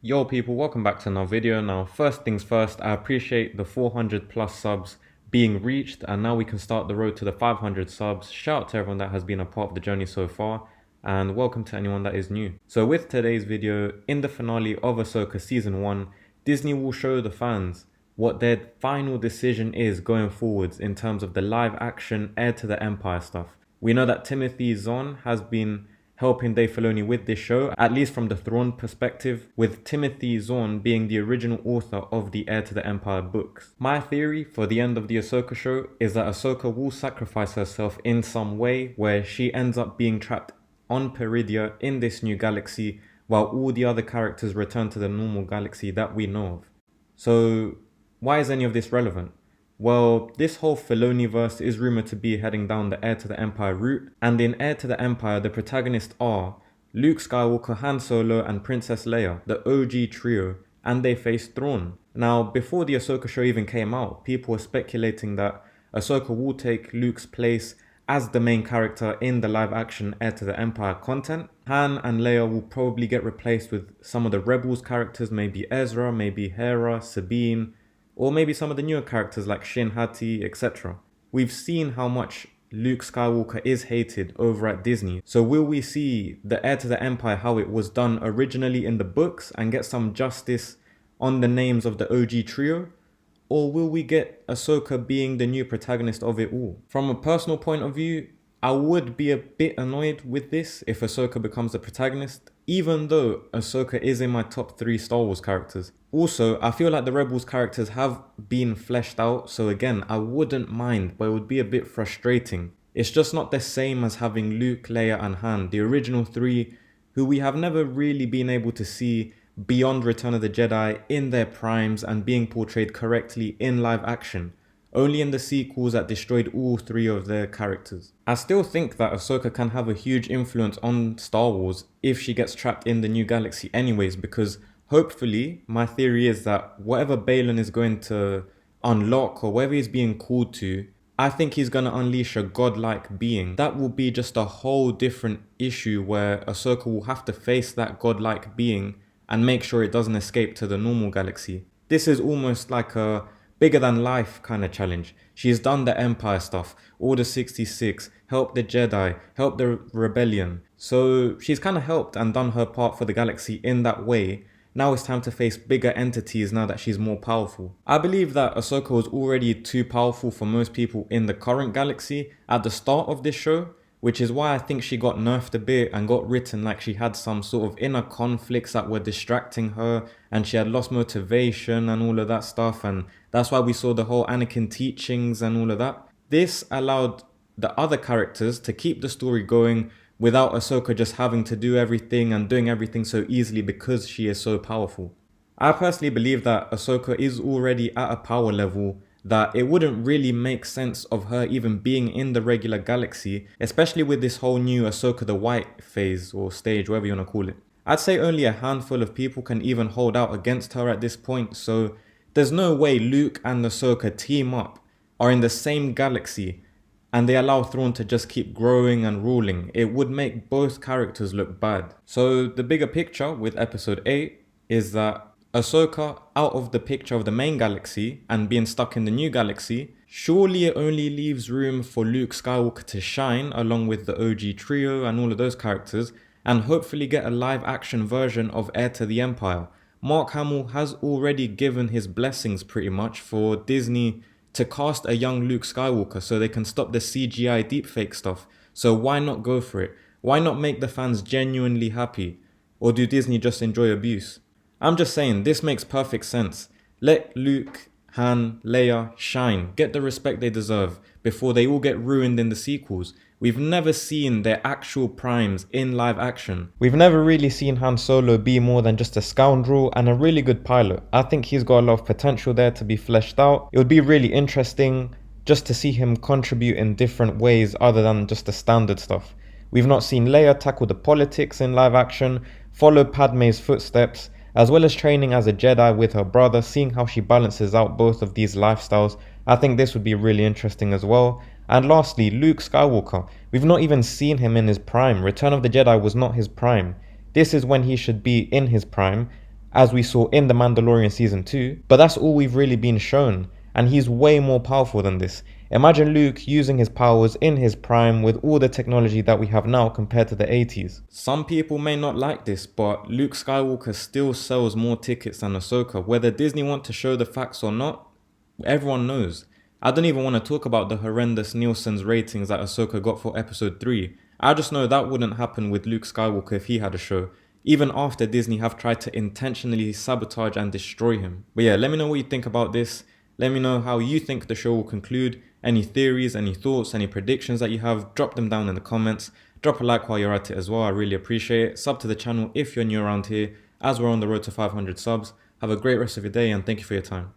Yo people, welcome back to another video. Now first things first, I appreciate the 400 plus subs being reached, and now we can start the road to the 500 subs. Shout out to everyone that has been a part of the journey so far, and welcome to anyone that is new. So with today's video, in the finale of Ahsoka season 1, Disney will show the fans what their final decision is going forwards in terms of the live action Heir to the Empire stuff. We know that Timothy Zahn has been helping Dave Filoni with this show, at least from the Thrawn perspective, with Timothy Zahn being the original author of the Heir to the Empire books. My theory for the end of the Ahsoka show is that Ahsoka will sacrifice herself in some way where she ends up being trapped on Peridia in this new galaxy while all the other characters return to the normal galaxy that we know of. So why is any of this relevant? Well, this whole Filoniverse is rumored to be heading down the Heir to the Empire route, and in Heir to the Empire, the protagonists are Luke Skywalker, Han Solo, and Princess Leia, the OG trio, and they face Thrawn. Now, before the Ahsoka show even came out, people were speculating that Ahsoka will take Luke's place as the main character in the live-action Heir to the Empire content. Han and Leia will probably get replaced with some of the Rebels characters, maybe Ezra, maybe Hera, Sabine, or maybe some of the newer characters like Shin Hati, etc. We've seen how much Luke Skywalker is hated over at Disney, so will we see the Heir to the Empire how it was done originally in the books and get some justice on the names of the OG trio? Or will we get Ahsoka being the new protagonist of it all? From a personal point of view, I would be a bit annoyed with this if Ahsoka becomes the protagonist, even though Ahsoka is in my top 3 Star Wars characters. Also, I feel like the Rebels characters have been fleshed out, so again, I wouldn't mind, but it would be a bit frustrating. It's just not the same as having Luke, Leia and Han, the original 3, who we have never really been able to see beyond Return of the Jedi in their primes and being portrayed correctly in live action. Only in the sequels that destroyed all 3 of their characters. I still think that Ahsoka can have a huge influence on Star Wars if she gets trapped in the new galaxy anyways, because hopefully, my theory is that whatever Baylan is going to unlock or whatever he's being called to, I think he's going to unleash a godlike being. That will be just a whole different issue where Ahsoka will have to face that godlike being and make sure it doesn't escape to the normal galaxy. This is almost like a bigger than life kind of challenge. She's done the Empire stuff, Order 66, helped the Jedi, helped the Rebellion. So she's kind of helped and done her part for the galaxy in that way. Now it's time to face bigger entities now that she's more powerful. I believe that Ahsoka was already too powerful for most people in the current galaxy at the start of this show, which is why I think she got nerfed a bit and got written like she had some sort of inner conflicts that were distracting her and she had lost motivation and all of that stuff, and that's why we saw the whole Anakin teachings and all of that. This allowed the other characters to keep the story going without Ahsoka just having to do everything and doing everything so easily because she is so powerful. I personally believe that Ahsoka is already at a power level that it wouldn't really make sense of her even being in the regular galaxy, especially with this whole new Ahsoka the White phase or stage, whatever you want to call it. I'd say only a handful of people can even hold out against her at this point, so there's no way Luke and Ahsoka team up, are in the same galaxy, and they allow Thrawn to just keep growing and ruling. It would make both characters look bad. So the bigger picture with episode 8 is that Ahsoka out of the picture of the main galaxy and being stuck in the new galaxy, surely it only leaves room for Luke Skywalker to shine along with the OG trio and all of those characters, and hopefully get a live action version of Heir to the Empire. Mark Hamill has already given his blessings pretty much for Disney to cast a young Luke Skywalker so they can stop the CGI deepfake stuff. So why not go for it? Why not make the fans genuinely happy? Or do Disney just enjoy abuse? I'm just saying, this makes perfect sense. Let Luke, Han, Leia shine, get the respect they deserve before they all get ruined in the sequels. We've never seen their actual primes in live action. We've never really seen Han Solo be more than just a scoundrel and a really good pilot. I think he's got a lot of potential there to be fleshed out. It would be really interesting just to see him contribute in different ways other than just the standard stuff. We've not seen Leia tackle the politics in live action, follow Padme's footsteps, as well as training as a Jedi with her brother, seeing how she balances out both of these lifestyles. I think this would be really interesting as well. And lastly, Luke Skywalker. We've not even seen him in his prime. Return of the Jedi was not his prime. This is when he should be in his prime. as we saw in The Mandalorian Season 2, but that's all we've really been shown, and he's way more powerful than this. Imagine Luke using his powers in his prime with all the technology that we have now compared to the 80s. Some people may not like this, but Luke Skywalker still sells more tickets than Ahsoka. Whether Disney want to show the facts or not, everyone knows. I don't even want to talk about the horrendous Nielsen's ratings that Ahsoka got for episode 3. I just know that wouldn't happen with Luke Skywalker if he had a show, even after Disney have tried to intentionally sabotage and destroy him. But yeah, let me know what you think about this. Let me know how you think the show will conclude. Any theories, any thoughts, any predictions that you have, drop them down in the comments. Drop a like while you're at it as well, I really appreciate it. Sub to the channel if you're new around here, as we're on the road to 500 subs. Have a great rest of your day and thank you for your time.